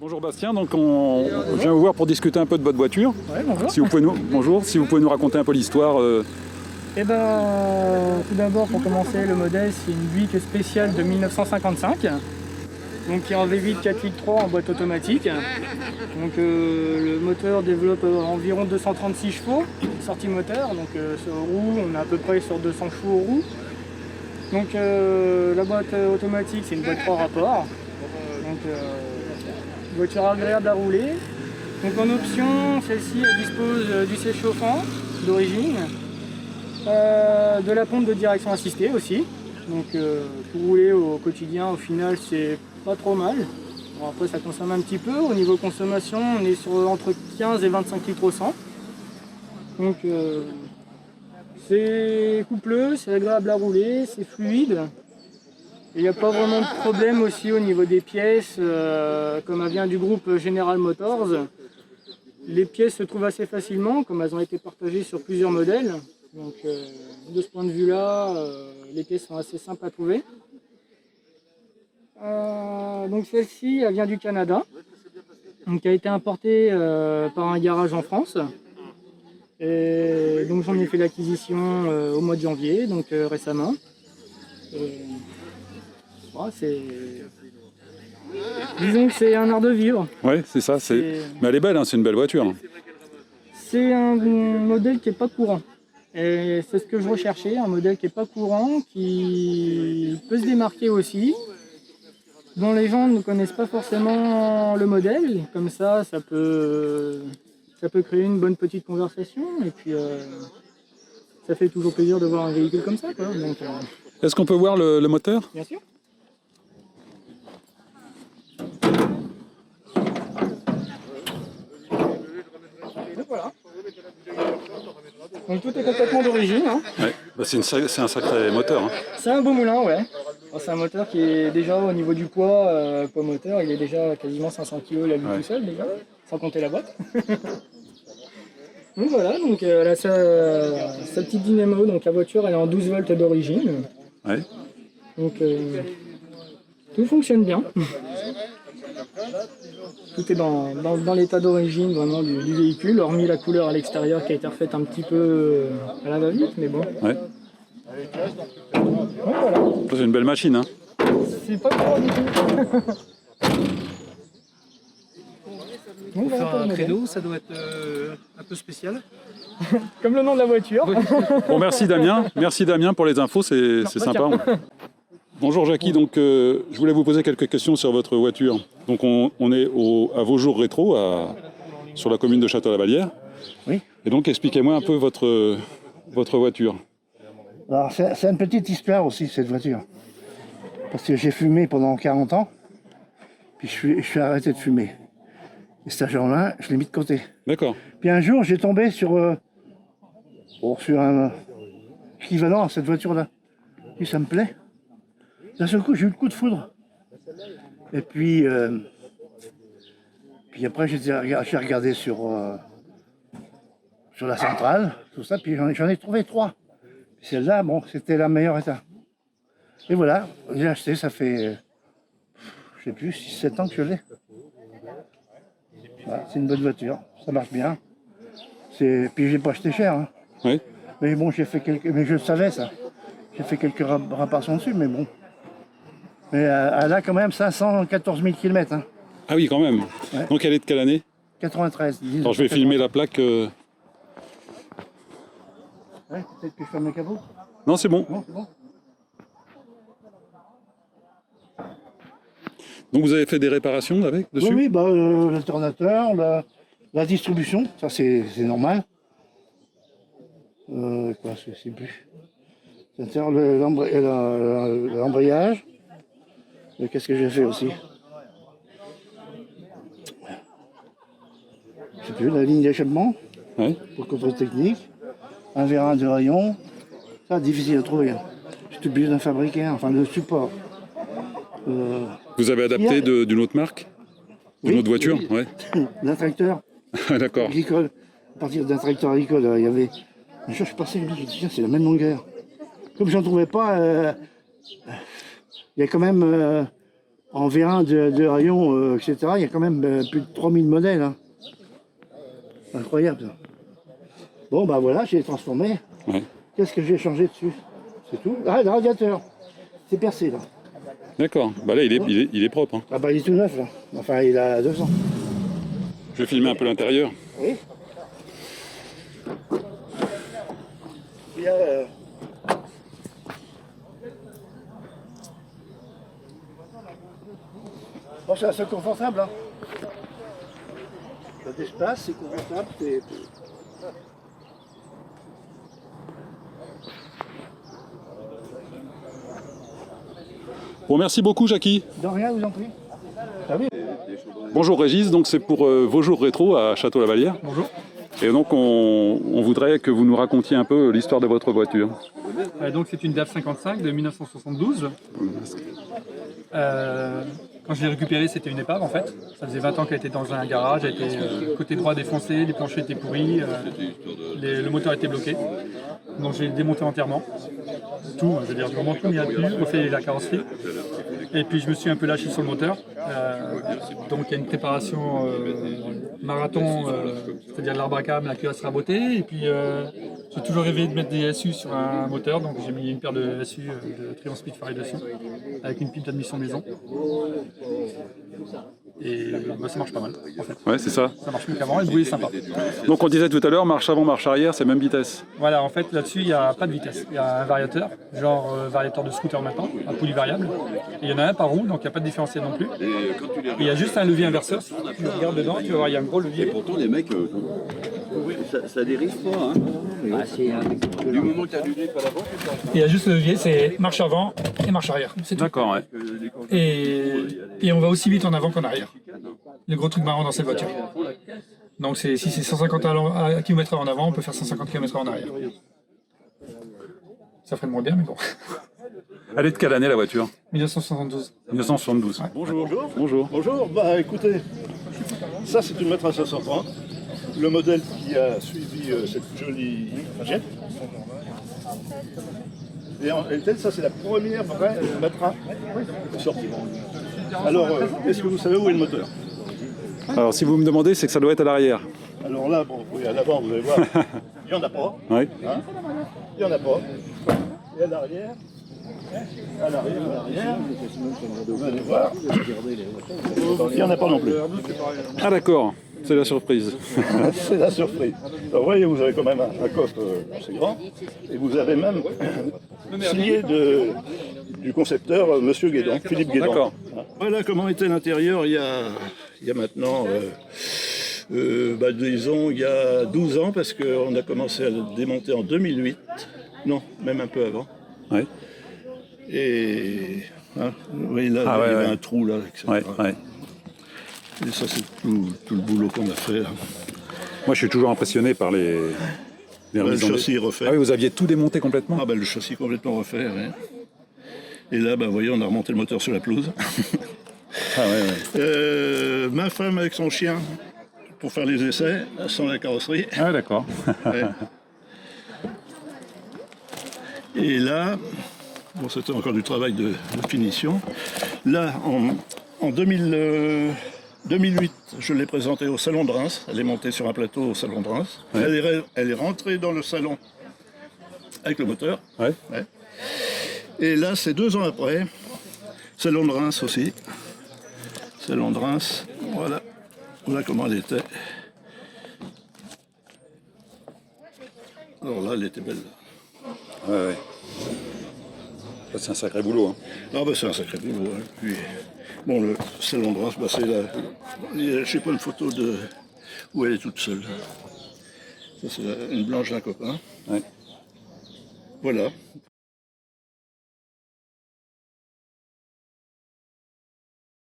Bonjour Bastien, donc on vient vous voir pour discuter un peu de votre voiture. Ouais, bonjour. Bonjour, si vous pouvez nous raconter un peu l'histoire. Eh ben, tout d'abord, pour commencer, le modèle, c'est une Buick spéciale de 1955. Donc, qui est en V8 4 litres 3 en boîte automatique. Donc, le moteur développe environ 236 chevaux, sortie moteur. Donc, sur roue, on est à peu près sur 200 chevaux aux roues. Donc, la boîte automatique, c'est une boîte 3 rapports. Donc, voiture agréable à rouler. Donc, en option, celle-ci elle dispose du siège chauffant d'origine. De la pompe de direction assistée aussi, donc pour rouler au quotidien au final c'est pas trop mal. Bon, après ça consomme un petit peu, au niveau consommation on est sur entre 15 et 25 litres au 100. Donc c'est coupleux, c'est agréable à rouler, c'est fluide. Il n'y a pas vraiment de problème aussi au niveau des pièces, comme elle vient du groupe General Motors. Les pièces se trouvent assez facilement, comme elles ont été partagées sur plusieurs modèles. Donc de ce point de vue-là, les pièces sont assez simples à trouver. Donc celle-ci, elle vient du Canada, donc elle a été importée par un garage en France. Et donc j'en ai fait l'acquisition au mois de janvier, donc récemment. Disons que c'est un art de vivre. Ouais, c'est ça. Mais elle est belle, hein, c'est une belle voiture. C'est un modèle qui n'est pas courant. Et c'est ce que je recherchais, un modèle qui n'est pas courant, qui peut se démarquer aussi, dont les gens ne connaissent pas forcément le modèle. Comme ça peut créer une bonne petite conversation. Et puis, ça fait toujours plaisir de voir un véhicule comme ça, quoi. Donc, est-ce qu'on peut voir le moteur? Bien sûr. Donc voilà. Donc tout est complètement d'origine. Hein. Ouais. Bah, c'est un sacré moteur. Hein. C'est un beau moulin, ouais. C'est un moteur qui est déjà au niveau du poids moteur, il est déjà quasiment 500 kg la lui tout seul déjà, sans compter la boîte. Donc voilà, donc elle a sa petite dynamo, donc la voiture elle est en 12 volts d'origine. Ouais. Donc tout fonctionne bien. Tout est dans l'état d'origine vraiment du véhicule, hormis la couleur à l'extérieur qui a été refaite un petit peu à la va-vite, mais bon. Ouais. Donc, voilà. C'est une belle machine. Hein. C'est pas trop du tout. Pour faire un créneau, ça doit être un peu spécial. Comme le nom de la voiture. Bon, merci Damien pour les infos, c'est sympa. Bonjour Jackie, donc je voulais vous poser quelques questions sur votre voiture. Donc on est à Vaujours Rétro, sur la commune de Château-la-Vallière. Oui. Et donc expliquez-moi un peu votre voiture. Alors c'est une petite histoire aussi cette voiture. Parce que j'ai fumé pendant 40 ans, puis je suis arrêté de fumer. Et cet argent-là, je l'ai mis de côté. D'accord. Puis un jour, j'ai tombé sur un équivalent à cette voiture-là. Puis ça me plaît. D'un seul coup, j'ai eu le coup de foudre. Et puis après, j'ai regardé sur la centrale, tout ça, puis j'en ai trouvé 3. Celle-là, bon, c'était la meilleure état. Et voilà, j'ai acheté, ça fait, je sais plus, 6-7 ans que je l'ai. Voilà, c'est une bonne voiture, ça marche bien. Puis j'ai pas acheté cher. Hein. Oui. Mais bon, mais je le savais ça. J'ai fait quelques réparations dessus, mais bon. Mais elle a quand même 514 000 km. Hein. Ah oui, quand même. Ouais. Donc elle est de quelle année? 93. Alors je vais filmer la plaque. Ouais, peut-être que je ferme le capot. Non, c'est bon. Non, c'est bon. Donc vous avez fait des réparations dessus? Oui, l'alternateur, la distribution, ça c'est normal. Quoi, je sais plus. L'embrayage. Qu'est-ce que j'ai fait aussi? Je sais plus, la ligne d'échappement, Ouais. pour contrôle technique. Un vérin de rayon. Ça, difficile à trouver. J'étais obligé d'en fabriquer un, enfin le support. Vous avez adapté d'une autre marque? D'une autre voiture? Oui. Ouais. D'un tracteur D'accord. agricole. À partir d'un tracteur agricole, il y avait. Un jour, je passais, je me dis, tiens, c'est la même longueur. Comme j'en trouvais pas, il y a quand même En V1 de rayon, etc., il y a quand même plus de 3000 modèles. Hein. Incroyable. Ça. Bon, bah voilà, j'ai transformé. Ouais. Qu'est-ce que j'ai changé dessus? C'est tout. Ah, le radiateur. C'est percé, là. D'accord. Bah là, il est propre. Hein. Ah bah, il est tout neuf, là. Enfin, il a 200. Je vais filmer un peu l'intérieur. Oui. Il y a... Bon, c'est assez confortable. Hein. Il y a d'espace, c'est confortable. Bon, merci beaucoup, Jackie. De rien, vous en prie. Ah oui. Bonjour Régis, donc c'est pour vos jours rétro à Château-Lavalière. Bonjour. Et donc on voudrait que vous nous racontiez un peu l'histoire de votre voiture. Donc c'est une DAF 55 de 1972. Quand je l'ai récupérée, c'était une épave en fait. Ça faisait 20 ans qu'elle était dans un garage, elle était côté droit défoncé, les planchers étaient pourris, le moteur était bloqué. Donc j'ai démonté entièrement. Tout, je veux dire, je remonte tout, mis à dessus, refait la carrosserie. Et puis je me suis un peu lâché sur le moteur. Donc il y a une préparation marathon, c'est-à-dire de l'arbre à câble, la cuirasse rabotée. Et puis j'ai toujours rêvé de mettre des SU sur un moteur, donc j'ai mis une paire de SU de Triumph Spitfire dessus, avec une pile d'admission maison. Et ça marche pas mal en fait. Ouais, c'est ça. Ça marche mieux qu'avant et le bruit est sympa. Donc on disait tout à l'heure, marche avant, marche arrière, c'est même vitesse. Voilà, en fait là-dessus il n'y a pas de vitesse. Il y a un variateur, genre variateur de scooter maintenant, à poulie variable. Et il y en a un par roue, donc il n'y a pas de différentiel non plus. Et il y a juste un levier inverseur. Si tu regardes dedans, tu vas voir, il y a un gros levier. Pourtant, les mecs, ça dérive pas. Hein. Du moment que tu as du grip à l'avant, Il y a juste le levier, c'est marche avant et marche arrière. C'est tout. D'accord, ouais. Et on va aussi vite en avant qu'en arrière. Le gros truc marrant dans cette voiture. Donc si c'est 150 km/h en avant, on peut faire 150 km/h en arrière. Ça ferait de moins bien, mais bon. Elle est de quelle année la voiture? 1972. 1972. Ouais. Bonjour. Bonjour. Bonjour, bah écoutez, ça c'est une Matra 530, le modèle qui a suivi cette jolie Jette. Et en réalité, ça c'est la première vraie Matra sortie. Alors, est-ce que vous savez où est le moteur? Alors si vous me demandez, c'est que ça doit être à l'arrière. Alors là, bon, oui, à l'avant, vous allez voir, il n'y en a pas. Oui. Hein, il n'y en a pas. Et à l'arrière, vous allez voir, il n'y en a pas non plus. Ah d'accord, c'est la surprise. C'est la surprise. Alors, vous voyez, vous avez quand même un coffre assez grand, et vous avez même signé du concepteur, Monsieur Guédon, Philippe Guédon. D'accord. Voilà comment était l'intérieur il y a maintenant, disons, il y a 12 ans, parce qu'on a commencé à le démonter en 2008. Non, même un peu avant. Ouais. Et hein, vous voyez là, Ah, il y avait ouais. un trou là, etc. Ouais, ouais. Et ça, c'est tout le boulot qu'on a fait. Là. Moi je suis toujours impressionné par les Le remises en châssis refait. Ah oui, vous aviez tout démonté complètement? Ah, le châssis complètement refait. Ouais. Et là, vous voyez, on a remonté le moteur sur la pelouse. Ah ouais, ouais. Ma femme avec son chien pour faire les essais, sans la carrosserie. Ah ouais, d'accord. Ouais. Et là, bon, c'était encore du travail de finition. Là, en 2008, je l'ai présentée au Salon de Reims. Elle est montée sur un plateau au Salon de Reims. Ouais. Elle est rentrée dans le salon avec le moteur. Ouais. Ouais. Et là, c'est 2 ans après. Salon de Reims aussi. Salon de Reims. Voilà. Voilà comment elle était. Alors là, elle était belle. Ouais, ouais. Ça, c'est un sacré boulot. Hein. Ah c'est un sacré boulot. Hein. Puis, bon, le Salon de Reims, c'est là. Je sais pas une photo de où elle est toute seule. Ça, c'est une blanche d'un copain. Ouais. Voilà.